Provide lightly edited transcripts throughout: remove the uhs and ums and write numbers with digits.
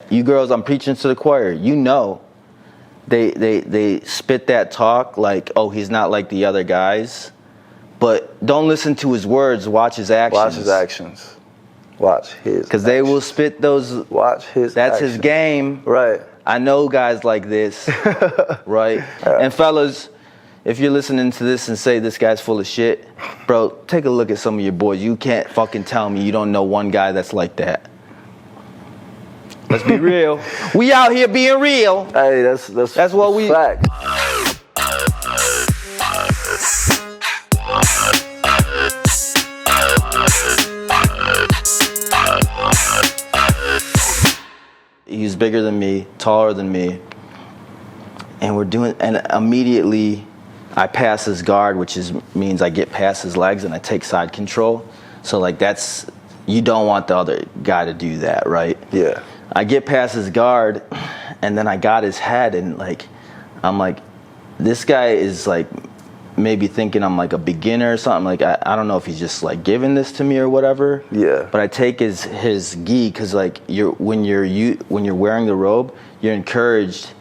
You girls, I'm preaching to the choir. You know, they spit that talk like, oh, he's not like the other guys. But don't listen to his words. Watch his actions. Watch his actions. Watch his. Because they will spit those. Watch his. That's actions. his game. Right. I know guys like this. Right. And fellas, if you're listening to this and say this guy's full of shit, bro, take a look at some of your boys. You can't fucking tell me you don't know one guy that's like that. Let's be real. We out here being real. Hey, that's what we. Fact. He's bigger than me, taller than me, and immediately I pass his guard, which means I get past his legs and I take side control. So like you don't want the other guy to do that, right? Yeah. I get past his guard, and then I got his head, and like, I'm like, this guy is like maybe thinking I'm like a beginner or something. Like I don't know if he's just like giving this to me or whatever. Yeah. But I take his gi, because like when you're wearing the robe, you're encouraged,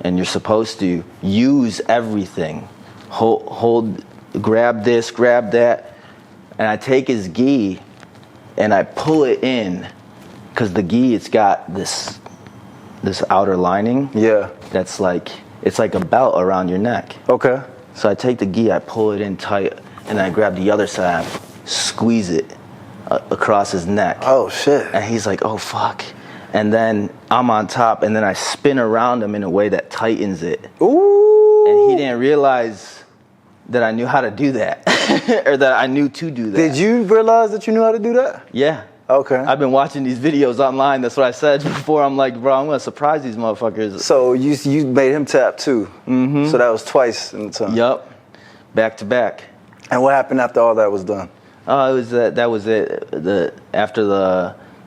and you're supposed to use everything. Hold, grab this, grab that, and I take his gi, and I pull it in. Because the gi, it's got this outer lining. Yeah. That's like, it's like a belt around your neck. Okay. So I take the gi, I pull it in tight, and I grab the other side, squeeze it across his neck. Oh, shit. And he's like, oh, fuck. And then I'm on top, and then I spin around him in a way that tightens it. Ooh. And he didn't realize that I knew how to do that, or that I knew to do that. Did you realize that you knew how to do that? Yeah. Okay. I've been watching these videos online. That's what I said before. I'm like, bro, I'm going to surprise these motherfuckers. So you made him tap too. Mm-hmm. So that was twice in the time. Yup. Back to back. And what happened after all that was done? Oh, it was that was it. After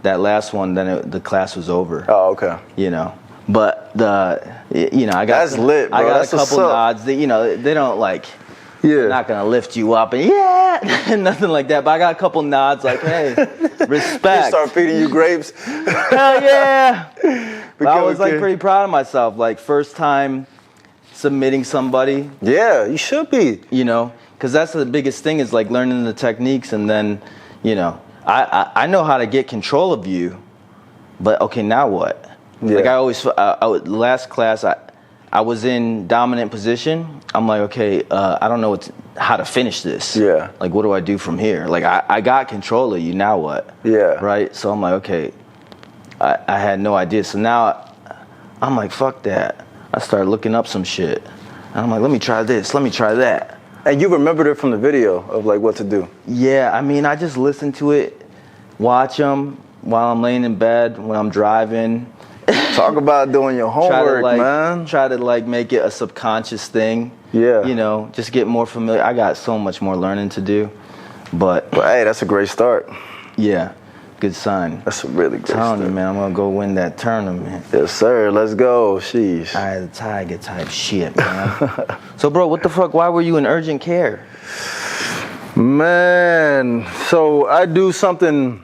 that last one, then the class was over. Oh, okay. You know. But I got That's lit, bro. I got That's a couple nods. They don't like. Yeah. They're not gonna lift you up and nothing like that. But I got a couple nods like, hey, respect. They start feeding you grapes. Hell yeah. But I was like pretty proud of myself. Like first time submitting somebody. Yeah, you should be. You know, because that's the biggest thing is like learning the techniques, and then, I know how to get control of you, but okay, now what? Yeah. Like I always, last class I was in dominant position. I'm like, okay, I don't know how to finish this. Yeah. Like, what do I do from here? Like, I got control of you. Now what? Yeah. Right? So I'm like, okay, I had no idea. So now I'm like, fuck that. I started looking up some shit. And I'm like, let me try this. Let me try that. And you remembered it from the video of like what to do? Yeah. I mean, I just listen to it, watch them while I'm laying in bed, when I'm driving. Talk about doing your homework, man. Try to like make it a subconscious thing. Yeah. Just get more familiar. I got so much more learning to do, but hey, that's a great start. Yeah, good sign. That's a really great start. Telling you, man, I'm gonna go win that tournament. Yes, sir. Let's go. Sheesh. I had a tiger type shit, man. So, bro, what the fuck? Why were you in urgent care? Man, so I do something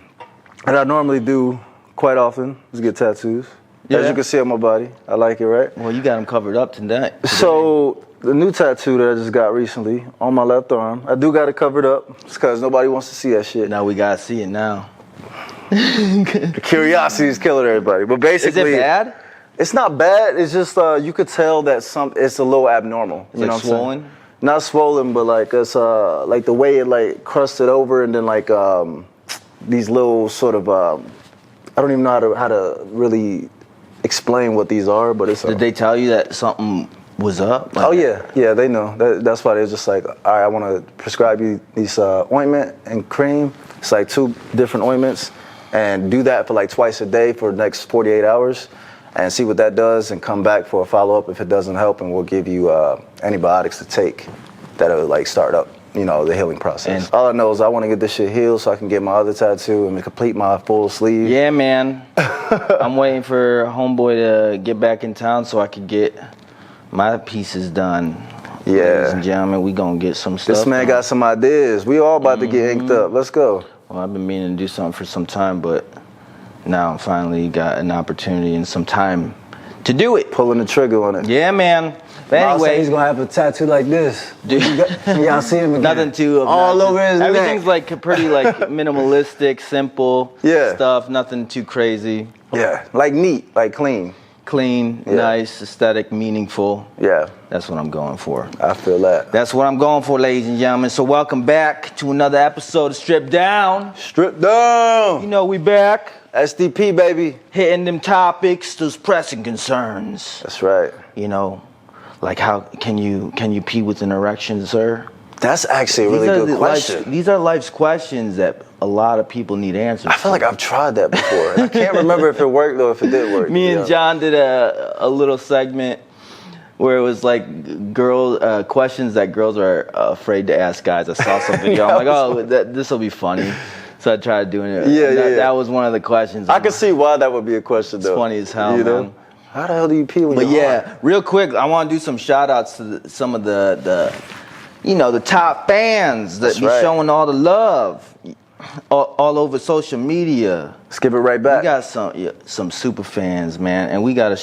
that I normally do quite often, is get tattoos. Yeah. As you can see on my body. I like it, right? Well, you got them covered up tonight. So the new tattoo that I just got recently on my left arm, I do got it covered up. It's because nobody wants to see that shit. Now we gotta see it now. The curiosity is killing everybody. But basically, is it bad? It's not bad. It's just you could tell that it's a little abnormal. It's like swollen? Not swollen, but like it's like the way it like crusted over, and then like these little sort of I don't even know how to really explain what these are, but it's. Did they tell you that something was up? Like, oh yeah, they know. That's why they're just like, all right, I want to prescribe you these ointment and cream. It's like 2 different ointments, and do that for like twice a day for the next 48 hours, and see what that does, and come back for a follow up if it doesn't help, and we'll give you antibiotics to take that'll like start up, the healing process. And all I know is I want to get this shit healed so I can get my other tattoo and complete my full sleeve. Yeah, man. I'm waiting for homeboy to get back in town so I could get my pieces done. Yeah. Ladies and gentlemen, we gonna get some stuff. This man got some ideas. We all about to get inked up. Let's go. Well, I've been meaning to do something for some time, but now I finally got an opportunity and some time to do it. Pulling the trigger on it. Yeah, man. But Miles said anyway, he's gonna have a tattoo like this. Dude. Y'all see him again. Nothing too all obnoxious. over his Everything's neck. like pretty like minimalistic, simple Yeah. stuff. Nothing too crazy. Yeah, like neat, like clean. Clean, Yeah. nice, aesthetic, meaningful. Yeah, That's what I'm going for. I feel that. That's what I'm going for, ladies and gentlemen. So welcome back to another episode of Strip Down. Strip down. You know we back, SDP, baby. hitting them topics, those pressing concerns. That's right. You know, like how can you pee with an erection, sir? That's actually a really good question. These are life's questions that a lot of people need answers. I feel like I've tried that before. And I can't remember if it worked or if it did work. Me and John did a little segment where it was like questions that girls are afraid to ask guys. I saw some video. I'm like, oh, this will be funny. So I tried doing it. Yeah. That was one of the questions. I can see why that would be a question, though. It's funny as hell, you know? man. How the hell do you pee when But you're yeah, hard? real quick, I want to do some shout outs to some of the top fans that That's be right. showing all the love all over social media. Skip it right back. We got some super fans, man, and we gotta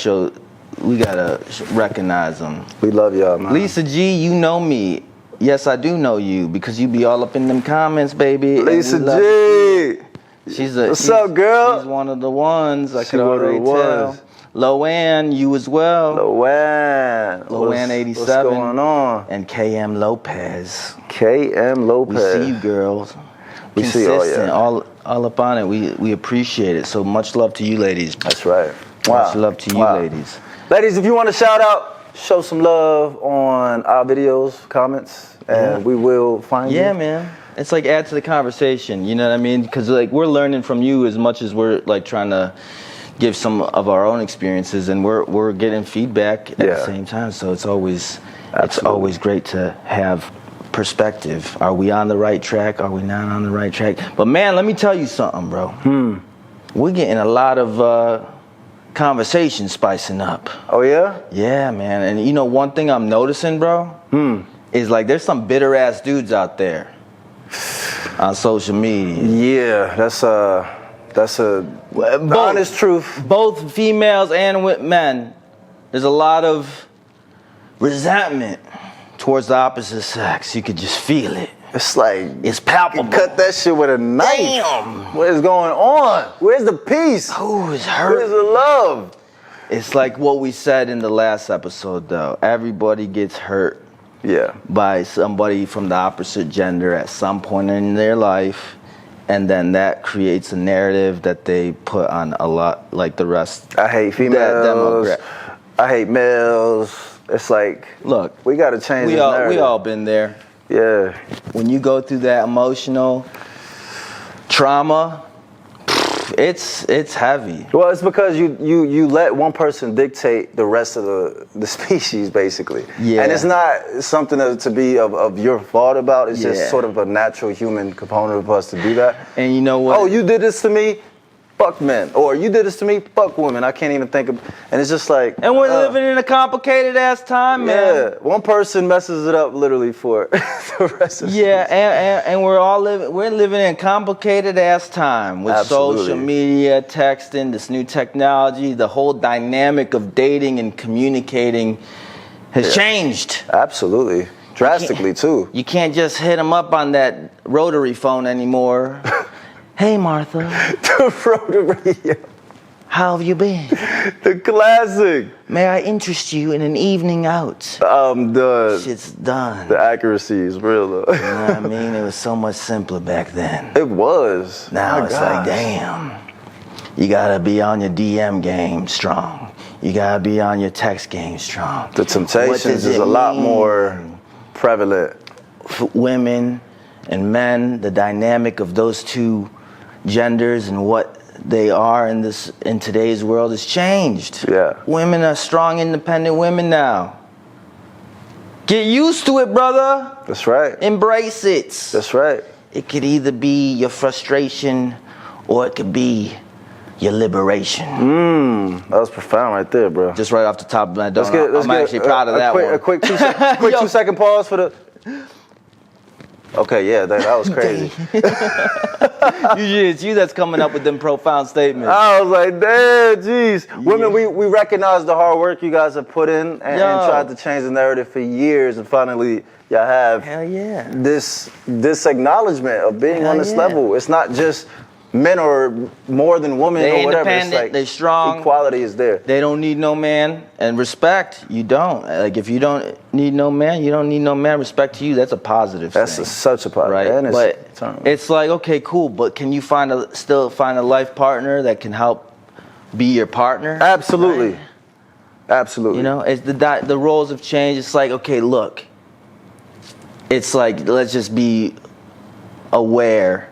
recognize them. We love y'all, man. Lisa G, you know me. Yes, I do know you because you be all up in them comments, baby. and we Lisa love G. What's up, girl? She's one of the ones. I She could one of the already tell. ones. Loanne, you as well. Loanne 87. What's going on? And KM Lopez. KM We Lopez. see you, girls. We see all Consistent, y'all. all up on it. We appreciate it. So much love to you, ladies. That's right. Wow. Much love to you, ladies. Ladies, if you want to shout out, show some love on our videos, comments, and we will find you. Yeah, man. It's like add to the conversation. You know what I mean? Because like we're learning from you as much as we're like trying to give some of our own experiences, and we're getting feedback at the same time. So it's always great to have perspective. Are we on the right track? Are we not on the right track? But man, let me tell you something, bro. We're getting a lot of conversation spicing up. Oh yeah? Yeah, man. And you know one thing I'm noticing, bro, is like there's some bitter ass dudes out there on social media. Yeah, that's a honest truth. Both females and with men, there's a lot of resentment towards the opposite sex. You could just feel it. It's like It's palpable. you cut that shit with a knife. Damn. What is going on? Where's the peace? Who is Where's hurt? the love? It's like what we said in the last episode, though. Everybody gets hurt Yeah. by somebody from the opposite gender at some point in their life, and then that creates a narrative that they put on a lot, like the rest. I hate females. I hate males. It's like, Look, we got to change we this narrative. we all been there. Yeah. When you go through that emotional trauma, it's heavy. Well, it's because you let one person dictate the rest of the species, basically. Yeah. And it's not something to be of your fault about. It's Yeah. just sort of a natural human component of us to do that. And you know what? Oh, you did this to me? Fuck men. Or you did this to me? Fuck women. I can't even think of... And it's just like... And we're living in a complicated ass time, man. Yeah. One person messes it up literally for the rest of the Yeah, and we're living in a complicated ass time with Absolutely. social media, texting, this new technology, the whole dynamic of dating and communicating has changed. Absolutely. Drastically, too. You can't just hit them up on that rotary phone anymore. Hey, Martha, The rotary. how have you been? The classic. May I interest you in an evening out? Shit's done. The accuracy is real, though. You know what I mean? It was so much simpler back then. It was. Now My it's gosh. like, damn, you gotta be on your DM game strong. You gotta be on your text game strong. The What temptations does is it a lot mean more prevalent. for women and men, the dynamic of those two genders and what they are in today's world has changed. Yeah. Women are strong, independent women now. Get used to it, brother. That's right. Embrace it. That's right. It could either be your frustration or it could be your liberation. That was profound right there, bro. Just right off the top of my dome. Let's I'm get actually proud of that one. A quick 2 second pause for the... Okay, yeah, that was crazy. Usually it's you that's coming up with them profound statements. I was like, damn, jeez. Women, we recognize the hard work you guys have put in and tried to change the narrative for years, and finally y'all have Hell yeah. this acknowledgement of being on this level. It's not just men or more than women or whatever. It's like they're strong. Equality is there. They don't need no man, and respect, you don't. Like, if you don't need no man, you don't need no man. Respect to you, that's a positive thing. That's such a positive, right? And but it's like, okay, cool, but can you still find a life partner that can help be your partner? Absolutely. Right? Absolutely. You know, it's the roles have changed. It's like, okay, look, it's like, let's just be aware.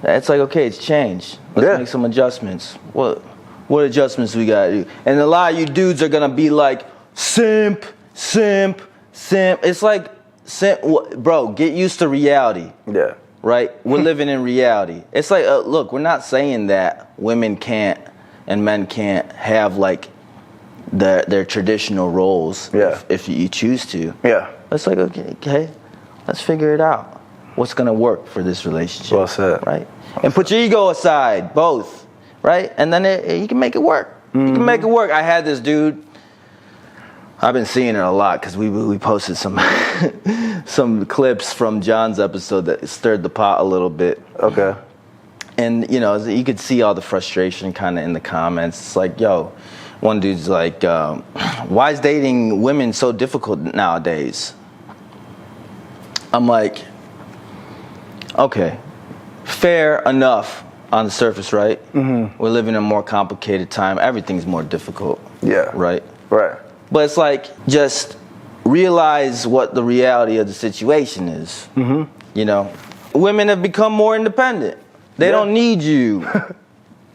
It's like, okay, it's changed. Let's make some adjustments. What adjustments we gotta do? And a lot of you dudes are gonna be like, simp. It's like, bro, get used to reality. Yeah. Right? We're living in reality. It's like, look, we're not saying that women can't and men can't have like their traditional roles if you choose to. Yeah. It's like, okay, let's figure it out. What's gonna work for this relationship? Well said. Right? And put your ego aside, both, right? And then you can make it work. You can make it work. I had this dude. I've been seeing it a lot because we posted some some clips from John's episode that stirred the pot a little bit. Okay. And you know, you could see all the frustration kind of in the comments. It's like, yo, one dude's like, why is dating women so difficult nowadays? I'm like, okay, fair enough on the surface, right? Mm-hmm. We're living in a more complicated time. Everything's more difficult. Yeah. Right? Right. But it's like, just realize what the reality of the situation is. Mm-hmm. You know, women have become more independent. They don't need you,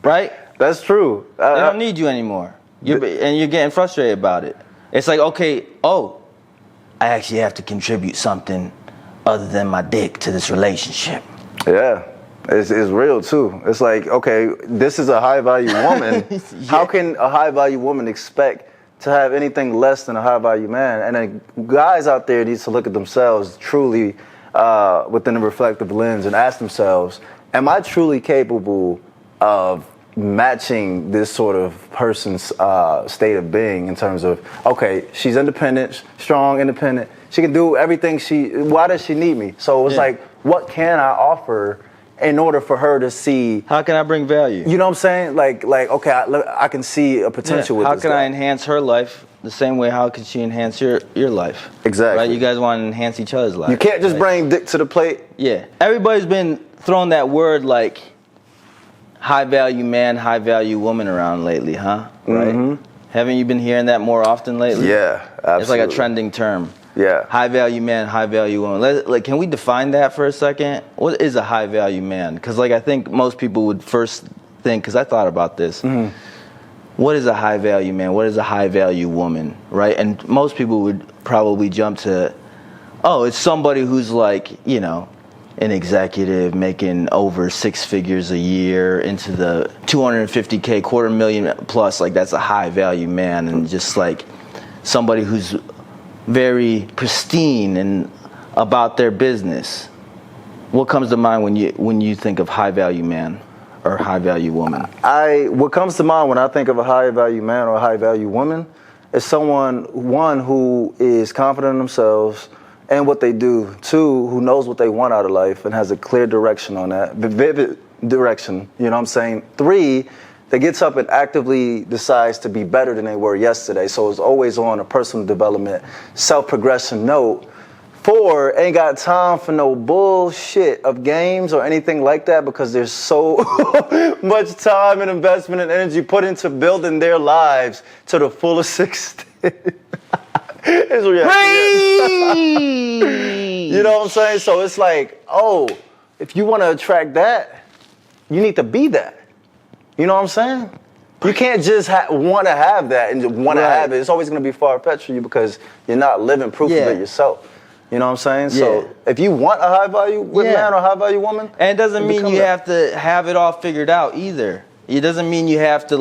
right? That's true. They don't need you anymore. And you're getting frustrated about it. It's like, okay, I actually have to contribute something other than my dick to this relationship. Yeah, it's real too. It's like, okay, this is a high value woman. How can a high value woman expect to have anything less than a high value man? And then guys out there need to look at themselves truly within a reflective lens and ask themselves, am I truly capable of matching this sort of person's state of being in terms of, okay, she's independent, strong, independent. She can do everything why does she need me? So it's like, what can I offer in order for her to see? How can I bring value? You know what I'm saying? Like okay, I can see a potential with this. How can I enhance her life the same way? How can she enhance your life? Exactly. Right? You guys want to enhance each other's life. You can't just bring dick to the plate. Yeah. Everybody's been throwing that word like high value man, high value woman around lately, huh? Right? Mm-hmm. Haven't you been hearing that more often lately? Yeah, absolutely. It's like a trending term. Yeah. High value man, high value woman. Can we define that for a second? What is a high value man? Because I think most people would first think, because I thought about this. Mm-hmm. What is a high value man? What is a high value woman? Right? And most people would probably jump to, it's somebody who's like, you know, an executive making over 6 figures a year into the 250K, $250,000 plus. Like, that's a high value man. And just like somebody who's very pristine and about their business. What comes to mind when you think of high value man or high value woman? What comes to mind when I think of a high value man or a high value woman is someone, one, who is confident in themselves and what they do. Two, who knows what they want out of life and has a clear direction on that, vivid direction. You know what I'm saying? Three, that gets up and actively decides to be better than they were yesterday. So it's always on a personal development, self-progression note. Four, ain't got time for no bullshit of games or anything like that because there's so much time and investment and energy put into building their lives to the fullest extent. You know what I'm saying? So it's like, if you want to attract that, you need to be that. You know what I'm saying? You can't just want to have that and want to have it. It's always going to be far-fetched for you because you're not living proof of it yourself. You know what I'm saying? So if you want a high-value man or high-value woman... And it doesn't mean you have to have it all figured out either. It doesn't mean you have to,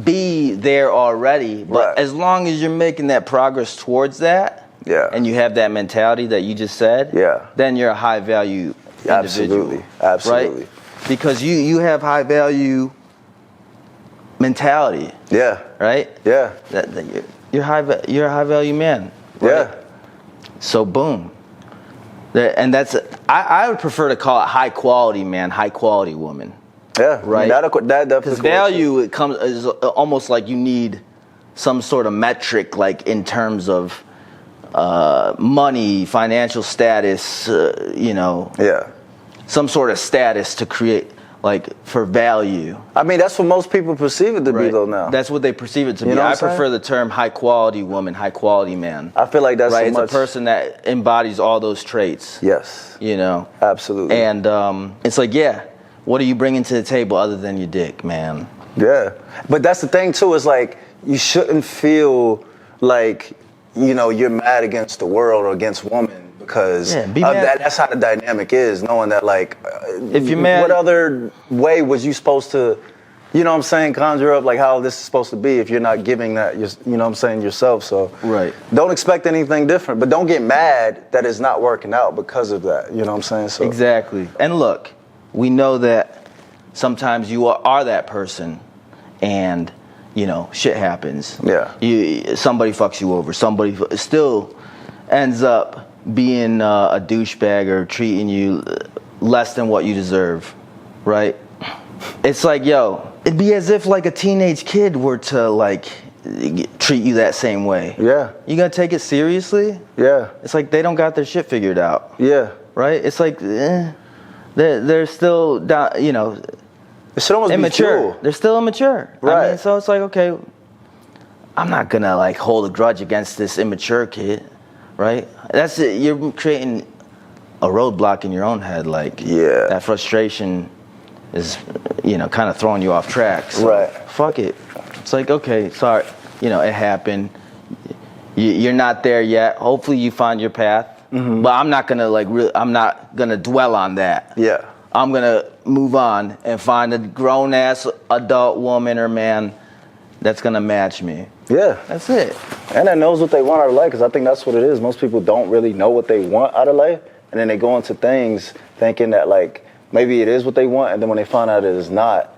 be there already. But as long as you're making that progress towards that, Yeah. and you have that mentality that you just said, Yeah. then you're a high value individual. Absolutely. Right? Because you have high value mentality. Yeah. Right? Yeah. You're a high value man. Right? Yeah. So boom. And that's I would prefer to call it high quality man, high quality woman. Yeah. Right. That definitely. Because value is almost like you need some sort of metric, like in terms of money, financial status, Yeah. some sort of status to create, like, for value. I mean, that's what most people perceive it to be, though. Now that's what they perceive it to be. know what I I'm saying? prefer the term high quality woman, high quality man. I feel like that's right. so It's much. a person that embodies all those traits. Yes. Absolutely. And it's like, yeah, what are you bringing to the table other than your dick, man? Yeah. But that's the thing too. Is like you shouldn't feel like you're mad against the world or against women. Because that's how the dynamic is, knowing that, like, if you're mad, what other way was you supposed to, conjure up, like, how this is supposed to be if you're not giving that, yourself. So don't expect anything different, but don't get mad that it's not working out because of that. You know what I'm saying? So exactly. And look, we know that sometimes you are that person, and shit happens. Yeah. Somebody fucks you over. Somebody still ends up being a douchebag or treating you less than what you deserve, right? It's like, yo, it'd be as if like a teenage kid were to like treat you that same way. Yeah. You gonna take it seriously? Yeah. It's like they don't got their shit figured out. Yeah. Right? It's like they're still down, it should almost immature. Be fuel. They're still immature. Right. I mean, so it's like, okay, I'm not gonna like hold a grudge against this immature kid. Right? That's it. You're creating a roadblock in your own head. Like, that frustration is, kind of throwing you off track. So right. Fuck it. It's like, okay, sorry. It happened. You're not there yet. Hopefully you find your path. Mm-hmm. But I'm not gonna I'm not gonna dwell on that. Yeah. I'm gonna move on and find a grown ass adult woman or man that's gonna match me. Yeah. That's it. And that knows what they want out of life, because I think that's what it is. Most people don't really know what they want out of life, and then they go into things thinking that, like, maybe it is what they want, and then when they find out it is not,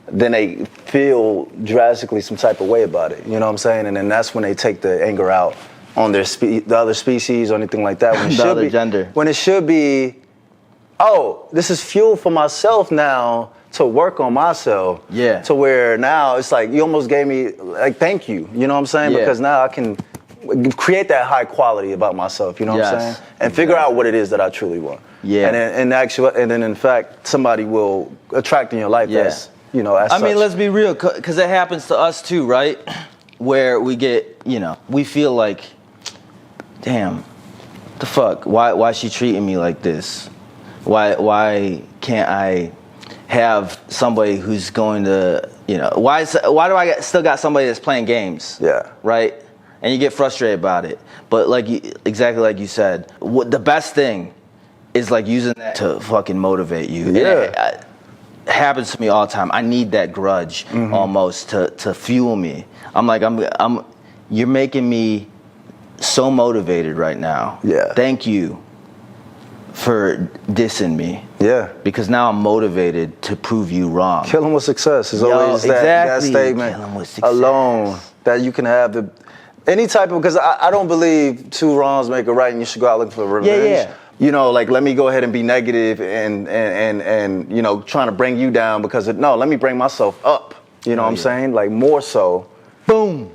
then they feel drastically some type of way about it. You know what I'm saying? And then that's when they take the anger out on the other species or anything like that. When it the other gender. When it should be, oh, this is fuel for myself now, to work on myself. Yeah. To where now it's like you almost gave me, like, thank you. You know what I'm saying? Yeah. Because now I can create that high quality about myself. You know what I'm saying? And figure out what it is that I truly want. Yeah. And then in fact somebody will attract in your life. As as I mean, such. let's be real, because it happens to us too, right? Where we get, we feel like, damn, the fuck? Why is she treating me like this? Why can't I have somebody who's going to, why do I still got somebody that's playing games? Yeah. Right? And you get frustrated about it. But exactly like you said, the best thing is like using that to fucking motivate you. Yeah. It happens to me all the time. I need that grudge almost to fuel me. I'm like, you're making me so motivated right now. Yeah. Thank you for dissing me. Yeah. Because now I'm motivated to prove you wrong. Killing with success is always that statement alone that you can have any type of, because I don't believe two wrongs make a right and you should go out looking for revenge. Yeah. Like, let me go ahead and be negative and trying to bring you down let me bring myself up. You know what I'm saying? Like, more so. Boom.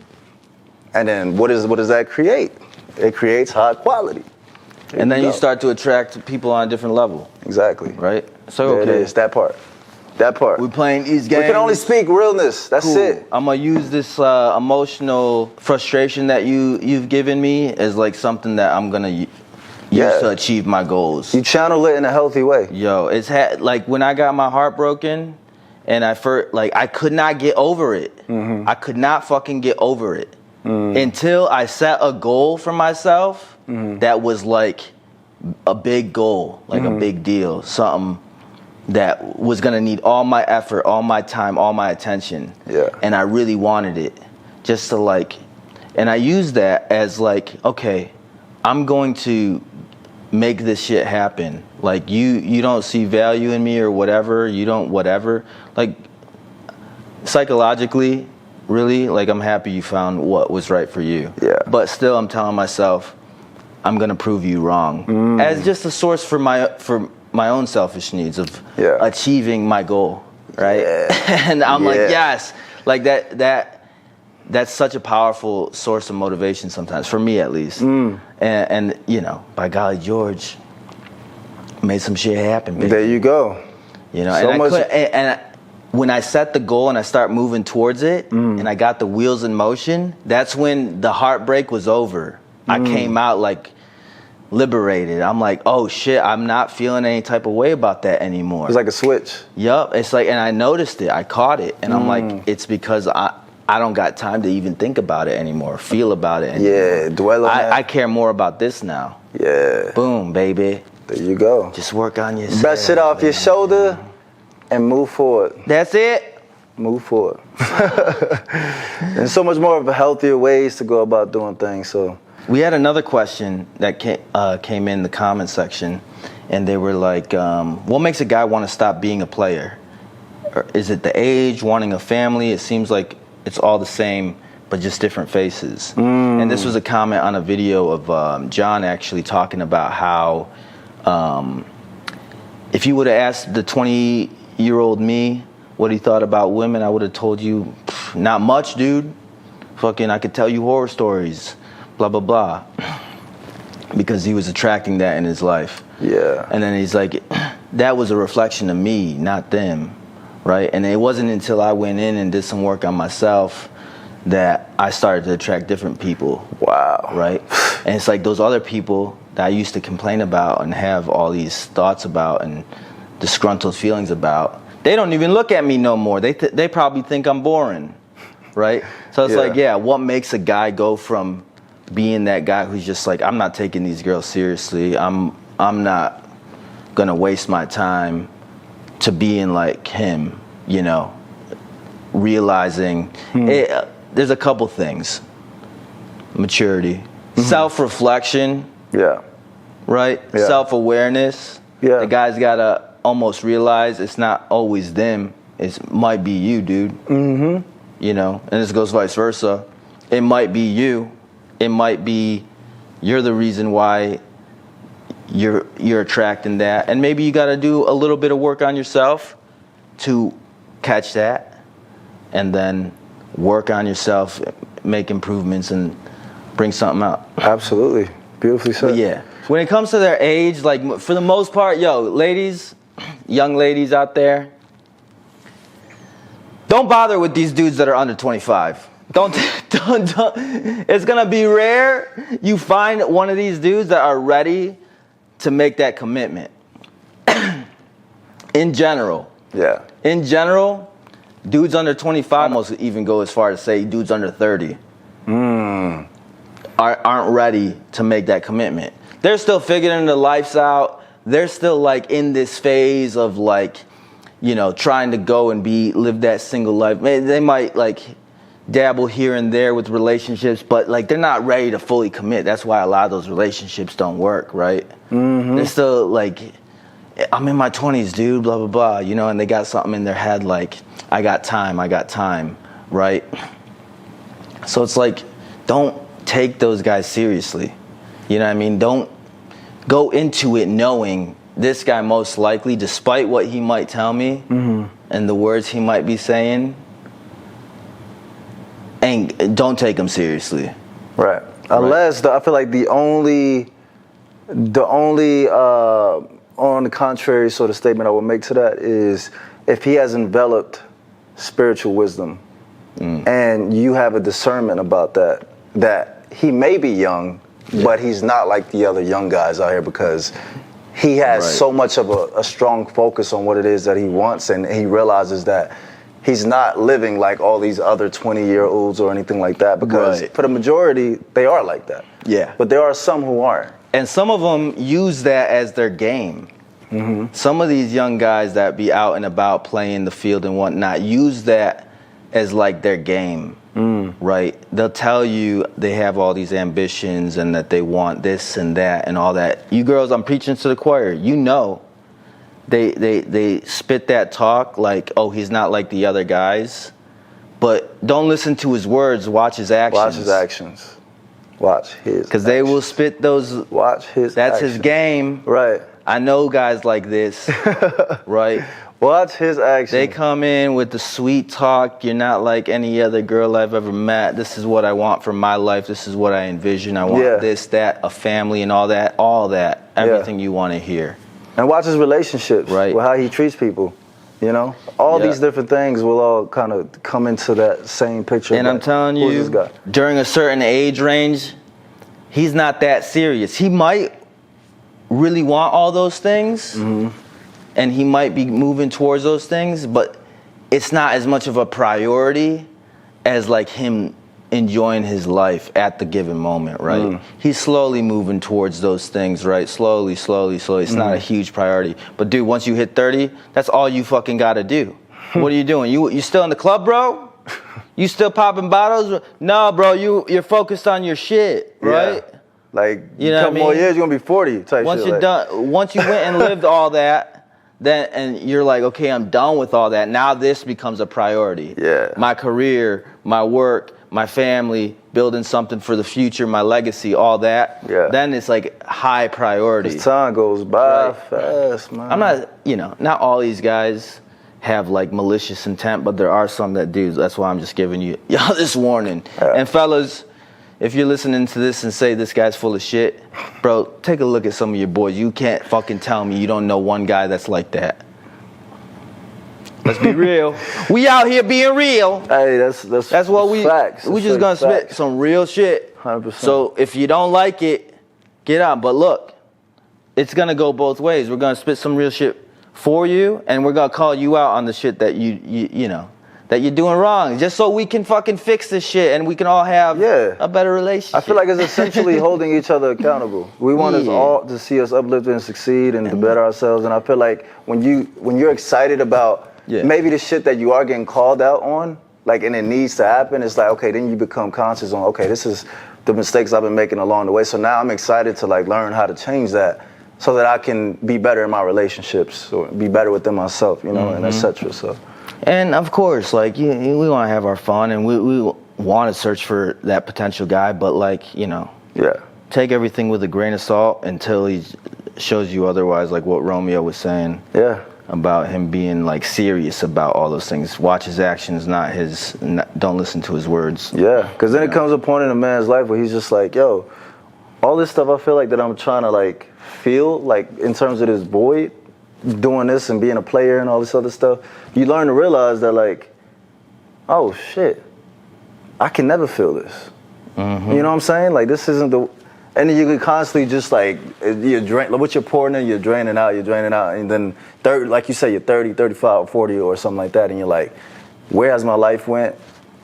And then what does that create? It creates high quality. And then you start to attract people on a different level. Exactly. Right? So, okay. It's that part. We're playing these games. We can only speak realness. That's it. I'm going to use this emotional frustration that you've given me as like something that I'm going to use to achieve my goals. You channel it in a healthy way. Yo, it's like when I got my heart broken and I could not get over it. Mm-hmm. I could not fucking get over it until I set a goal for myself that was like a big goal, like a big deal, something that was gonna need all my effort, all my time, all my attention. Yeah. And I really wanted it. Just to and I used that as like, okay, I'm going to make this shit happen. Like, you don't see value in me or whatever. You don't whatever. Like, psychologically, really, like, I'm happy you found what was right for you. Yeah. But still, I'm telling myself, I'm gonna prove you wrong. As just a source for my own selfish needs of achieving my goal, right? Yeah. And I'm like, yes, like that's such a powerful source of motivation sometimes, for me at least. And you know, by golly, George made some shit happen, baby. There you go. You know, So and when I set the goal and I start moving towards it, and I got the wheels in motion, that's when the heartbreak was over. I came out like liberated. I'm like, oh shit, I'm not feeling any type of way about that anymore. It's like a switch. Yup. It's like, and I noticed it. I caught it, and I'm like, it's because I don't got time to even think about it anymore, feel about it anymore. Yeah, dwell on that. I care more about this now. Yeah. Boom, baby. There you go. Just work on yourself. Brush it off your shoulder and move forward. That's it. Move forward. And so much more of a healthier ways to go about doing things. So we had another question that came in the comment section, and they were like, what makes a guy want to stop being a player? Or is it the age, wanting a family? It seems like it's all the same, but just different faces. And this was a comment on a video of John actually talking about how if you would have asked the 20-year-old me what he thought about women, I would have told you, not much, dude. Fucking, I could tell you horror stories. Blah, blah, blah. Because he was attracting that in his life. yeah. And then he's like, that was a reflection of me, not them, right? And it wasn't until I went in and did some work on myself that I started to attract different people. Wow. Right? And it's like those other people that I used to complain about and have all these thoughts about and disgruntled feelings about, they don't even look at me no more. They probably think I'm boring, right? So it's like, yeah, what makes a guy go from being that guy who's just like, I'm not taking these girls seriously, I'm not gonna waste my time, to being like him, you know, realizing there's a couple things. Maturity, self-reflection, right? Self-awareness. The guy's gotta almost realize it's not always them, it might be you, dude. You know, and this goes vice versa. It might be you. It might be you're the reason why you're attracting that, and maybe you got to do a little bit of work on yourself to catch that, and then work on yourself, make improvements, and bring something out. Absolutely. Beautifully said. But yeah, when it comes to their age, like for the most part, yo, ladies, young ladies out there, don't bother with these dudes that are under 25. Don't. It's gonna be rare you find one of these dudes that are ready to make that commitment. In general. Yeah. In general, dudes under 25, almost even go as far as say dudes under 30 aren't ready to make that commitment. They're still figuring their lives out. They're still like in this phase of like, you know, trying to go and live that single life. They might like dabble here and there with relationships, but like they're not ready to fully commit. That's why a lot of those relationships don't work, right? They're still like, I'm in my 20s, dude, blah, blah, blah, you know, and they got something in their head like, I got time, right? So it's like, don't take those guys seriously. You know what I mean? Don't go into it knowing this guy most likely, despite what he might tell me and the words he might be saying, and don't take him seriously. Right. Unless I feel like the only on the contrary sort of statement I would make to that is if he has enveloped spiritual wisdom and you have a discernment about that he may be young, but he's not like the other young guys out here because he has so much of a strong focus on what it is that he wants, and he realizes that he's not living like all these other 20-year-olds or anything like that, because for the majority, they are like that. Yeah. But there are some who aren't. And some of them use that as their game. Some of these young guys that be out and about playing the field and whatnot use that as like their game. right? They'll tell you they have all these ambitions and that they want this and that and all that. You girls, I'm preaching to the choir. You know, they spit that talk like, oh, he's not like the other guys. But don't listen to his words. Watch his actions. Watch his actions. Watch his. Because they will spit those. Watch his. That's actions. his game. Right. I know guys like this. Right. Watch his actions. They come in with the sweet talk. You're not like any other girl I've ever met. This is what I want for my life. This is what I envision. I want this, that, a family, and all that. All that. Everything you want to hear. And watch his relationships. Right. With how he treats people. You know, all these different things will all kind of come into that same picture. And I'm telling you, during a certain age range, he's not that serious. He might really want all those things, and he might be moving towards those things, but it's not as much of a priority as like him enjoying his life at the given moment, right? He's slowly moving towards those things, right? Slowly. It's not a huge priority. But dude, once you hit 30, that's all you fucking gotta do. What are you doing? You still in the club, bro? You still popping bottles? No, bro, you're focused on your shit, right? Yeah. Like, you know a couple more years, you're gonna be 40 type once shit. You're done, once you went and lived all that, then and you're like, okay, I'm done with all that. Now this becomes a priority. Yeah. My career, my work, my family, building something for the future, my legacy, all that. Yeah. Then it's like high priority. As time goes by fast, man. I'm not, not all these guys have like malicious intent, but there are some that do. That's why I'm just giving you y'all this warning. Yeah. And fellas, if you're listening to this and say this guy's full of shit, bro, take a look at some of your boys. You can't fucking tell me you don't know one guy that's like that. Let's be real. We out here being real. Hey, that's what we facts. We just gonna spit some real shit. 100%. So if you don't like it, get out. But look, it's gonna go both ways. We're gonna spit some real shit for you, and we're gonna call you out on the shit that you know that you're doing wrong, just so we can fucking fix this shit and we can all have a better relationship. I feel like it's essentially holding each other accountable. We want us all to see us uplifted and succeed and to better ourselves. And I feel like when you're excited about maybe the shit that you are getting called out on, like, and it needs to happen, it's like, okay, then you become conscious on, okay, this is the mistakes I've been making along the way. So now I'm excited to like learn how to change that so that I can be better in my relationships or be better within myself, you know, and etc. So. And of course, like, we want to have our fun and we want to search for that potential guy, but like, take everything with a grain of salt until he shows you otherwise, like what Romeo was saying. Yeah. About him being like serious about all those things. Watch his actions, don't listen to his words. Yeah, because then it comes a point in a man's life where he's just like, yo, all this stuff I feel like that I'm trying to like feel, like in terms of this void, doing this and being a player and all this other stuff, you learn to realize that like, oh shit, I can never feel this. You know what I'm saying? Like this isn't the, and then you can constantly just like, what you're pouring in, you're draining out, and then like you say, you're 30, 35, or 40 or something like that, and you're like, where has my life went?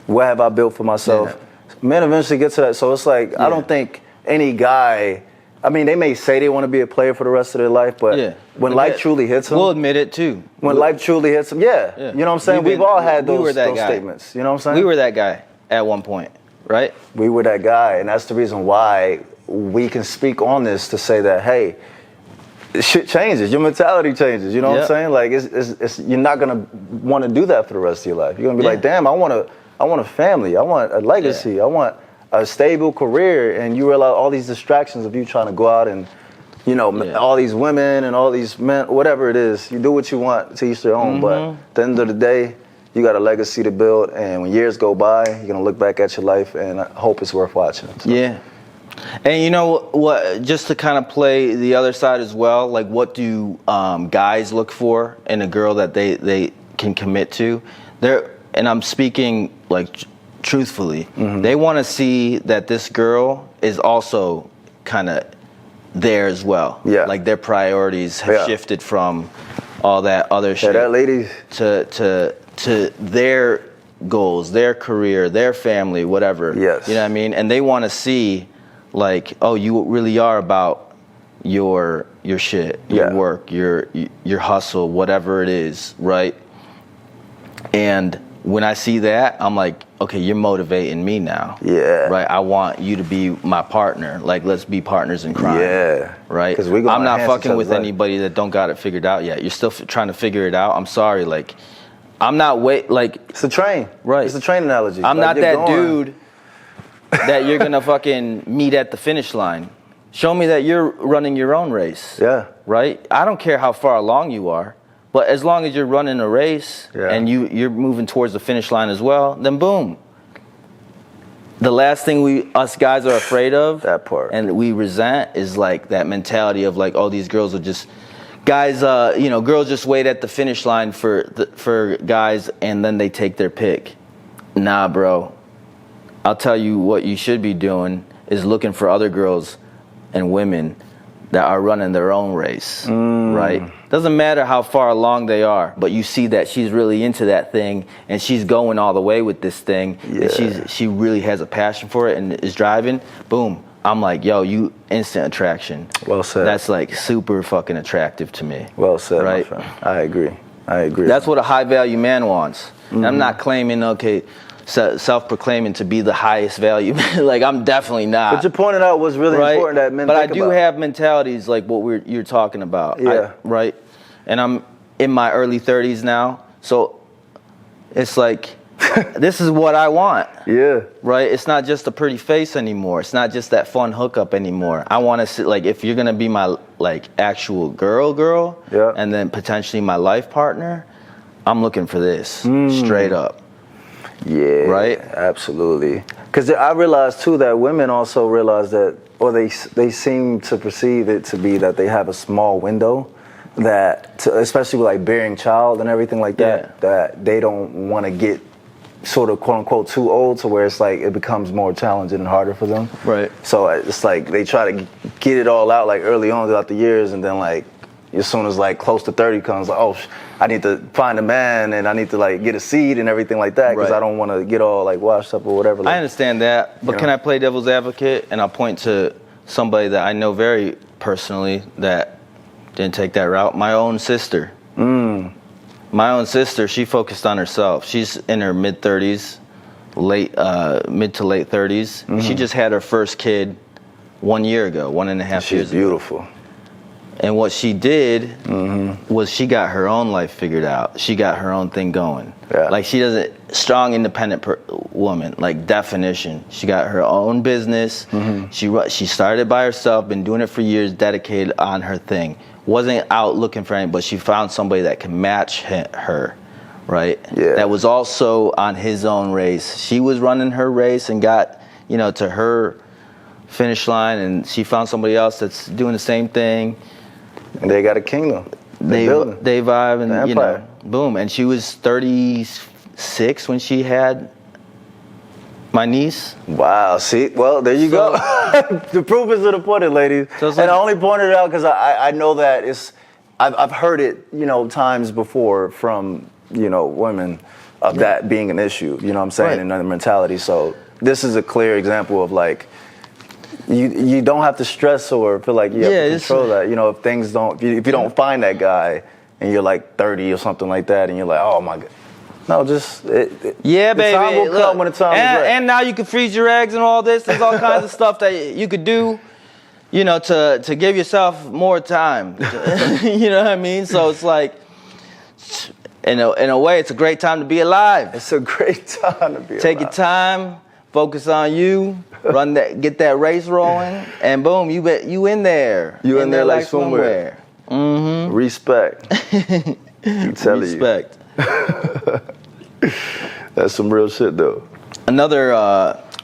What have I built for myself? Men eventually get to that, so it's like, I don't think any guy, I mean, they may say they want to be a player for the rest of their life, but when life truly hits them, we'll admit it too. When life truly hits them, you know what I'm saying? We've all had those statements. You know what I'm saying? We were that guy at one point, right? We were that guy, and that's the reason why we can speak on this to say that, hey, shit changes, your mentality changes. You know what I'm saying? Like, it's you're not gonna want to do that for the rest of your life. You're gonna be like, damn, I want a family, I want a legacy, I want a stable career, and you realize all these distractions of you trying to go out and, all these women and all these men, whatever it is, you do what you want to each their own, but at the end of the day, you got a legacy to build, and when years go by, you're gonna look back at your life, and I hope it's worth watching. So. Yeah. And you know what, just to kind of play the other side as well, like what do guys look for in a girl that they can commit to? And I'm speaking like truthfully, they want to see that this girl is also kind of there as well. Yeah. Like their priorities have shifted from all that other shit to their goals, their career, their family, whatever. Yes. You know what I mean? And they want to see like, oh, you really are about your shit, your work, your hustle, whatever it is, right? And when I see that, I'm like, okay, you're motivating me now. Yeah. Right. I want you to be my partner. Like, let's be partners in crime. Yeah. Right. Because we I'm not fucking with anybody that don't got it figured out yet. You're still trying to figure it out. I'm sorry. Like, I'm not It's a train. Right. It's a train analogy. I'm not that dude that you're gonna fucking meet at the finish line. Show me that you're running your own race. Yeah. Right. I don't care how far along you are. But as long as you're running a race and you're moving towards the finish line as well, then boom. The last thing us guys are afraid of, that part, and we resent, is like that mentality of like, oh, these girls are just guys. Girls just wait at the finish line for guys, and then they take their pick. Nah, bro. I'll tell you what you should be doing is looking for other girls and women that are running their own race, right? Doesn't matter how far along they are, but you see that she's really into that thing and she's going all the way with this thing. Yeah. And she really has a passion for it and is driving. Boom. I'm like, yo, you instant attraction. Well said. That's like super fucking attractive to me. Well said, right? my friend. I agree. That's what a high value man wants. And I'm not claiming, self-proclaiming to be the highest value. Like, I'm definitely not. But you pointed out what's really important that men But think I do about. have mentalities like what you're talking about. Yeah. Right? And I'm in my early 30s now. So it's like, this is what I want. Yeah. Right? It's not just a pretty face anymore. It's not just that fun hookup anymore. I want to see, like, if you're going to be my, like, actual girl, yeah, and then potentially my life partner, I'm looking for this. Straight up. Yeah, right? Absolutely. Because I realize too that women also realize that, or they seem to perceive it to be that they have a small window, that especially with like bearing child and everything like that, that they don't want to get sort of quote unquote too old to where it's like it becomes more challenging and harder for them. Right. So it's like they try to get it all out like early on throughout the years, and then like as soon as like close to 30 comes, like, oh, I need to find a man and I need to like get a seed and everything like that because I don't want to get all like washed up or whatever. Like, I understand that, but can I play devil's advocate? And I'll point to somebody that I know very personally that didn't take that route. My own sister. My own sister, she focused on herself. She's in her mid to late 30s. She just had her first kid 1 year ago, 1.5 years ago. She's beautiful. And what she did was she got her own life figured out. She got her own thing going. Yeah. Like, she doesn't, strong, independent woman, like definition. She got her own business. She started by herself, been doing it for years, dedicated on her thing. Wasn't out looking for anybody, but she found somebody that can match her, right? Yeah. That was also on his own race. She was running her race and got, to her finish line, and she found somebody else that's doing the same thing. And they got a kingdom. They vibe, and boom. And she was 36 when she had my niece. Wow. See, well, there you go. The proof is in the pudding, ladies. So and I only pointed it out because I know that I've heard it, times before from, women of that being an issue. You know what I'm saying? And another mentality. So this is a clear example of like, you don't have to stress or feel like you have to control that. If things don't, if you don't find that guy and you're like 30 or something like that, and you're like, oh my God. No, just baby. The time will come when the time is right. And now you can freeze your eggs and all this. There's all kinds of stuff that you could do, to give yourself more time. You know what I mean? So it's like, in a way, it's a great time to be alive. It's a great time to be alive. Take your time, focus on you, get that race rolling, and boom, you in there. You in there like swimwear. Respect. I'm telling Respect. That's some real shit though. Another,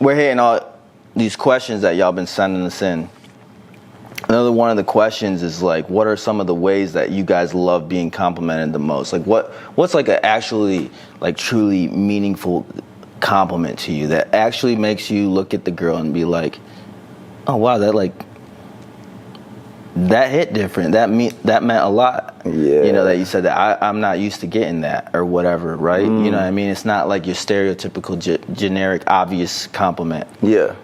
we're hearing all these questions that y'all been sending us in. Another one of the questions is like, what are some of the ways that you guys love being complimented the most? Like, what's like a actually like truly meaningful compliment to you that actually makes you look at the girl and be like, oh wow, that hit different. That meant a lot. Yeah. That you said that I'm not used to getting that or whatever, right? You know what I mean? It's not like your stereotypical generic obvious compliment. Yeah.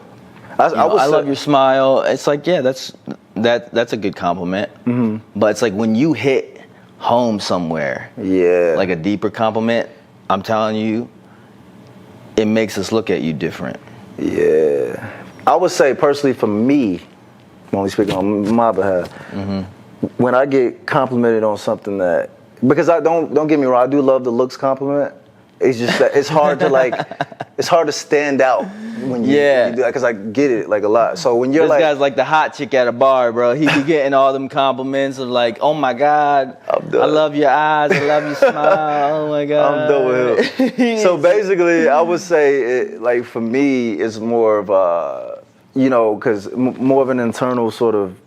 I love your smile. It's like, yeah, that's a good compliment. But it's like when you hit home somewhere. Yeah. Like a deeper compliment, I'm telling you, it makes us look at you different. Yeah. I would say personally for me, I'm only speaking on my behalf, when I get complimented on something that, because I don't get me wrong, I do love the looks compliment. It's just that it's hard to like, it's hard to stand out when you do that, because I get it like a lot. So when you're this guy's like the hot chick at a bar, bro. He be getting all them compliments of like, oh my God, I love your eyes, I love your smile, oh my God. I'm done with him. So basically, I would say, like for me, it's more of because more of an internal sort of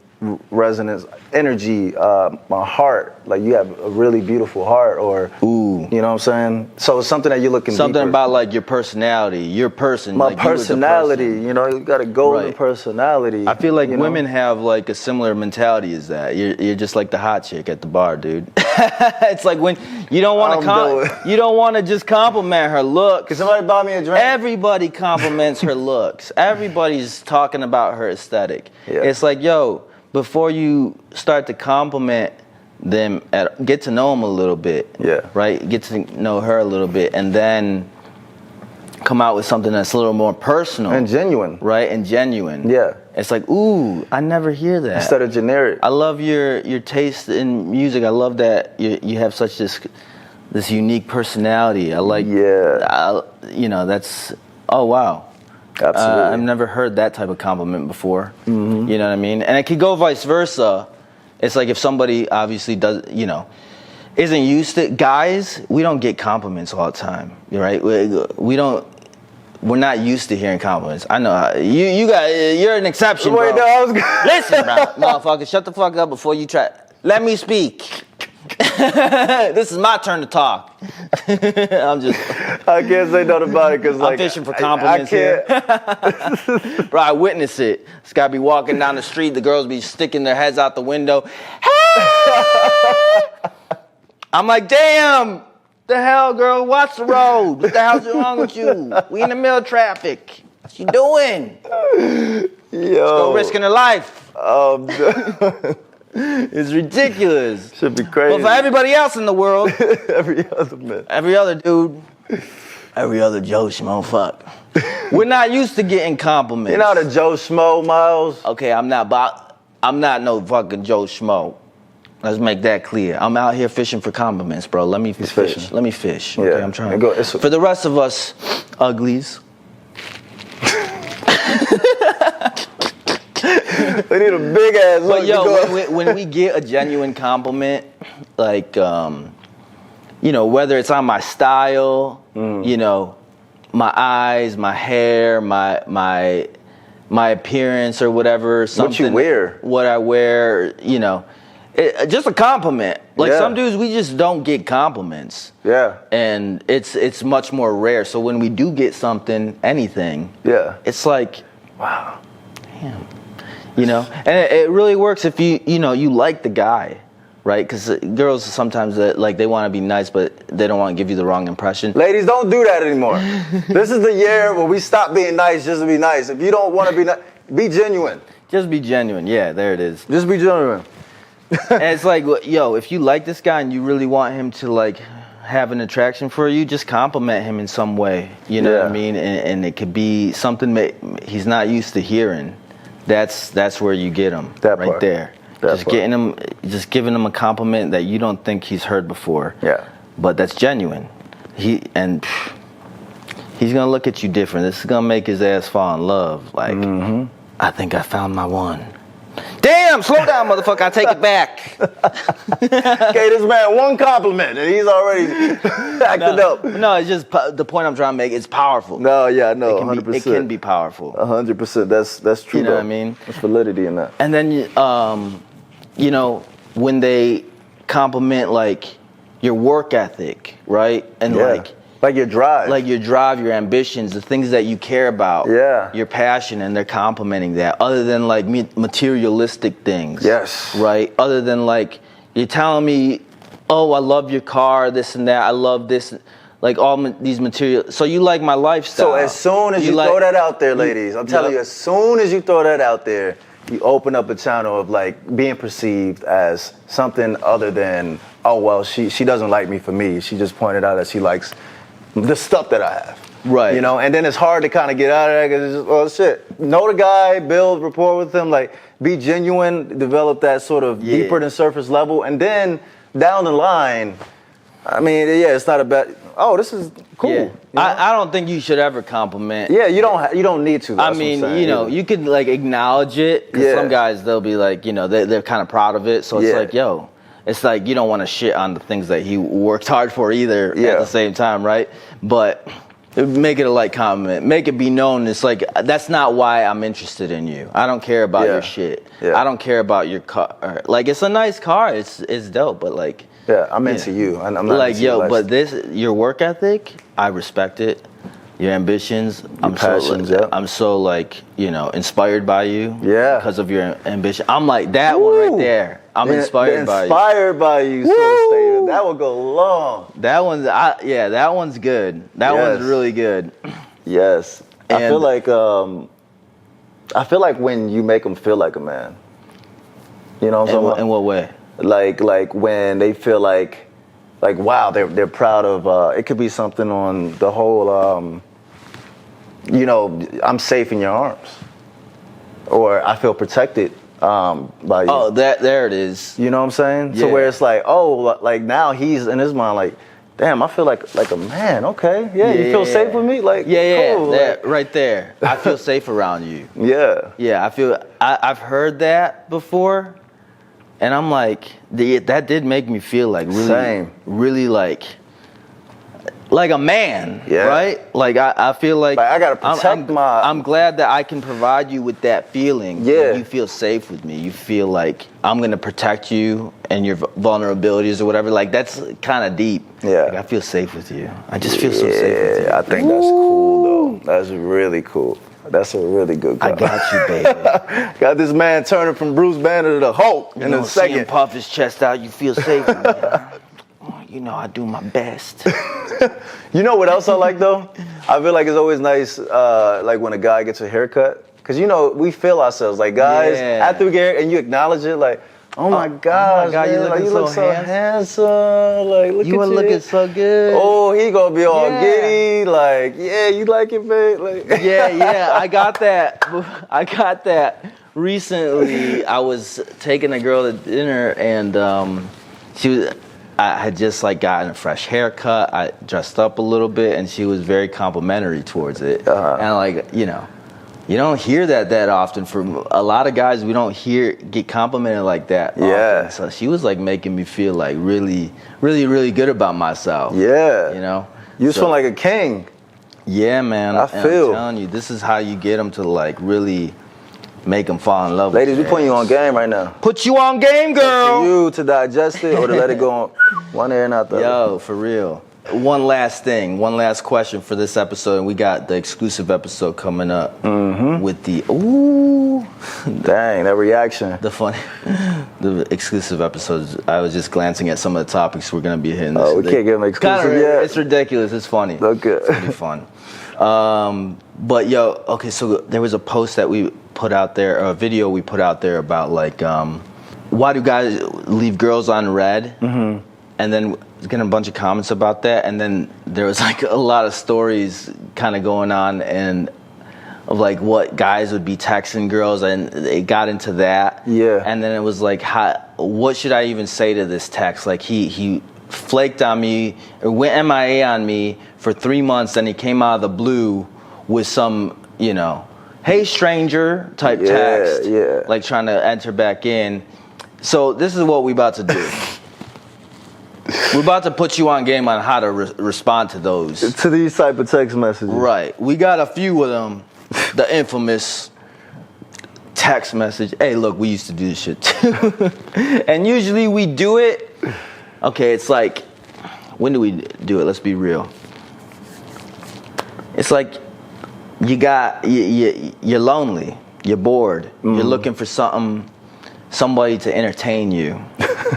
resonance, energy, my heart, like you have a really beautiful heart, or you know what I'm saying? So it's something that you're looking something deeper. about like your personality, your person. My like personality, you you got a golden personality. I feel like women have like a similar mentality as that. You're just like the hot chick at the bar, dude. It's like when you don't want to you don't want to just compliment her look. Can somebody buy me a drink? Everybody compliments her looks. Everybody's talking about her aesthetic. Yeah. It's like, yo, before you start to compliment them, get to know them a little bit. Yeah. Right? Get to know her a little bit, and then come out with something that's a little more personal. And genuine. Right? And genuine. Yeah. It's like, ooh, I never hear that. Instead of generic. I love your taste in music. I love that you have such this unique personality. I like, that's, oh, wow. Absolutely. I've never heard that type of compliment before. You know what I mean? And it could go vice versa. It's like if somebody obviously does, isn't used to, guys, we don't get compliments all the time, right? We're not used to hearing compliments. I know you're an exception, bro. Wait, no, Listen, bro, motherfucker, shut the fuck up before you try. Let me speak. This is my turn to talk. I can't say nothing about it because I'm fishing for compliments here. Bro, I witness it. This guy be walking down the street, the girls be sticking their heads out the window. Hey! I'm like, damn, the hell, girl, watch the road. What the hell's wrong with you? We in the middle of traffic. What you doing? Still risking her life. It's ridiculous. Should be crazy. But for everybody else in the world, every other man, every other dude, every other Joe Schmo, fuck. We're not used to getting compliments. You're not a Joe Schmo, Myles. Okay, I'm not no fucking Joe Schmo. Let's make that clear. I'm out here fishing for compliments, bro. Let me fish. Fishing. Let me fish. Okay, I'm trying. For the rest of us uglies. They need a big ass. But yo, when we get a genuine compliment, like whether it's on my style, my eyes, my hair, my appearance or whatever, something. What you wear. What I wear, just a compliment. Like some dudes, we just don't get compliments. Yeah. And it's much more rare. So when we do get anything, it's like, wow, damn. And it really works if you like the guy, right? Because girls sometimes they want to be nice, but they don't want to give you the wrong impression. Ladies, don't do that anymore. This is the year where we stop being nice just to be nice. If you don't want to be nice, be genuine. Just be genuine. Yeah, there it is. Just be genuine. And it's like, yo, if you like this guy and you really want him to like have an attraction for you, just compliment him in some way. You know what I mean? And it could be something he's not used to hearing. That's where you get him there. Just giving him a compliment that you don't think he's heard before. Yeah. But that's genuine. He's gonna look at you different. This is gonna make his ass fall in love. Like, I think I found my one. Damn, slow down, motherfucker. I take it back. Okay, this man one compliment and he's already acted up. No, it's just the point I'm trying to make. It's powerful. No, yeah, no, 100%. It can be powerful. 100%. That's true. You know what I mean? There's validity in that. And then, when they compliment like your work ethic, right? And like your drive. Like your drive, your ambitions, the things that you care about. Yeah. Your passion, and they're complimenting that. Other than like materialistic things. Yes. Right? Other than like, you're telling me, oh, I love your car, this and that. I love this. Like all these material. So you like my lifestyle. So as soon as you throw that out there, ladies, I'm telling you, as soon as you throw that out there, you open up a channel of like being perceived as something other than, oh, well, she doesn't like me for me. She just pointed out that she likes the stuff that I have. Right. You know, and then it's hard to kind of get out of there because it's just, well, shit. Know the guy, build rapport with him, like be genuine, develop that sort of deeper than surface level, and then down the line, I mean, it's not a bad. Oh, this is cool. Yeah. You know? I don't think you should ever compliment. Yeah, you don't need to. I mean, you know, you could like acknowledge it because some guys they'll be like, you know, they're kind of proud of it. So it's like, yo, it's like you don't want to shit on the things that he worked hard for either at the same time, right? But make it a light compliment. Make it be known. It's like that's not why I'm interested in you. I don't care about your shit. Yeah. I don't care about your car. Like it's a nice car. It's dope, but like. Yeah, I'm into you. I'm not like, yo, but your work ethic, I respect it. Your ambitions, I'm so like, you know, inspired by you. Yeah. Because of your ambition. I'm like, that one right there. I'm inspired by you. Inspired by you, sort of statement. That would go long. That one's good. That one's really good. Yes. And I feel like when you make them feel like a man. You know what I'm talking about? In what way? Like when they feel like wow, they're proud of it could be something on the whole you know, I'm safe in your arms, or I feel protected by you. Oh, there it is. You know what I'm saying? So where it's like, oh, like now he's in his mind like, damn, I feel like a man. Okay, you feel safe with me, like cool. Right there. I feel safe around you. Yeah. I feel I've heard that before. And I'm like, that did make me feel like really like a man, right? Like I feel like I gotta protect I'm glad that I can provide you with that feeling. Yeah, you feel safe with me. You feel like I'm gonna protect you and your vulnerabilities or whatever. Like that's kind of deep. Yeah, like, I feel safe with you. I just feel so safe with you. I think that's cool though. That's really cool. That's a really good guy. I got you, baby. Got this man turning from Bruce Banner to the Hulk in a second. Him puff his chest out, you feel safe with me. You know, I do my best. You know what else I like though? I feel like it's always nice, like when a guy gets a haircut, because you know we feel ourselves like guys after we get and you acknowledge it, like. Oh my gosh, man, you look so handsome. Like, look at you. You are looking so good. Oh, he gonna be all giddy. Like, you like it, babe? Like, yeah. I got that recently. I was taking a girl to dinner, and I had just like gotten a fresh haircut. I dressed up a little bit, and she was very complimentary towards it. And like, you know. You don't hear that often. From a lot of guys, we don't get complimented like that often. So she was like making me feel like really, really, really good about myself. Yeah. You know? You feel like a king. Yeah, man. I feel. I'm telling you, this is how you get them to like really make them fall in love with you. Ladies, we putting you on game right now. Put you on game, girl. Up to you to digest it or to let it go on one ear and out the other. Yo, for real. One last question for this episode, and we got the exclusive episode coming up with the dang, that reaction. The exclusive episodes. I was just glancing at some of the topics we're gonna be hitting. Oh, we can't get them exclusive yet. It's ridiculous. It's funny. Okay. It's gonna be fun. But okay, so there was a post that we put out there, or a video we put out there about like, why do guys leave girls on red? And then getting a bunch of comments about that, and then there was like a lot of stories kind of going on, and of like what guys would be texting girls, and they got into that. Yeah. And then it was like, what should I even say to this text? Like he flaked on me, or went MIA on me for 3 months, and he came out of the blue with some, you know, hey stranger type text, like trying to enter back in. So this is what we about to do. We're about to put you on game on how to respond to those. To these type of text messages. Right. We got a few of them. The infamous text message. Hey, look, we used to do this shit too. And usually we do it. Okay, it's like, when do we do it? Let's be real. It's like you're lonely. You're bored. You're looking for somebody to entertain you.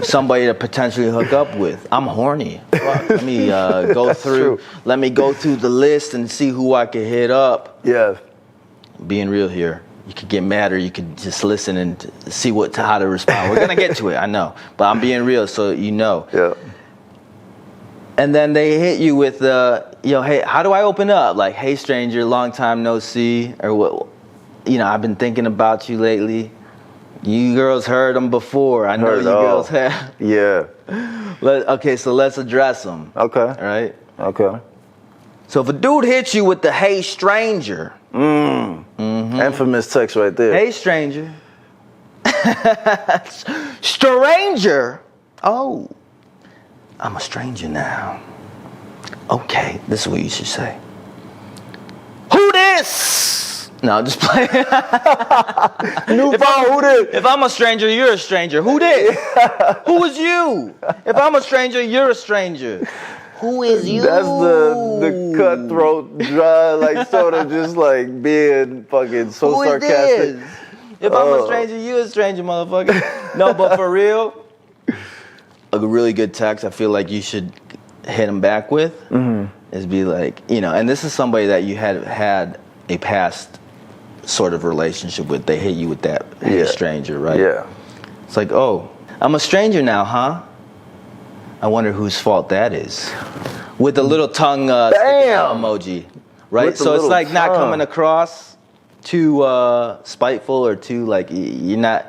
Somebody to potentially hook up with. I'm horny. Let me go through. Let me go through the list and see who I can hit up. Yeah. Being real here, you could get mad, or you could just listen and see how to respond. We're gonna get to it, I know, but I'm being real, so you know. Yeah. And then they hit you with hey, how do I open up? Like, hey, stranger, long time no see, or what? I've been thinking about you lately. You girls heard them before. I know you girls have. Yeah. Okay, so let's address them. Okay. All right. Okay. So if a dude hits you with the hey, stranger. Infamous text right there. Hey, stranger. Stranger. Oh, I'm a stranger now. Okay, this is what you should say. Who this? No, I'm just playing. New phone, who this? If I'm a stranger, you're a stranger. Who this? Who is you? If I'm a stranger, you're a stranger. Who is you? That's the cutthroat, dry, like sort of just like being fucking so Who is sarcastic. this? If I'm a stranger, you a stranger, motherfucker. No, but for real, a really good text I feel like you should hit him back with is be like, and this is somebody that you had a past sort of relationship with. They hit you with that hey, stranger, right? Yeah. It's like, oh, I'm a stranger now, huh? I wonder whose fault that is. With the little tongue sticking out emoji, right? So it's like not coming across too spiteful or too like you're not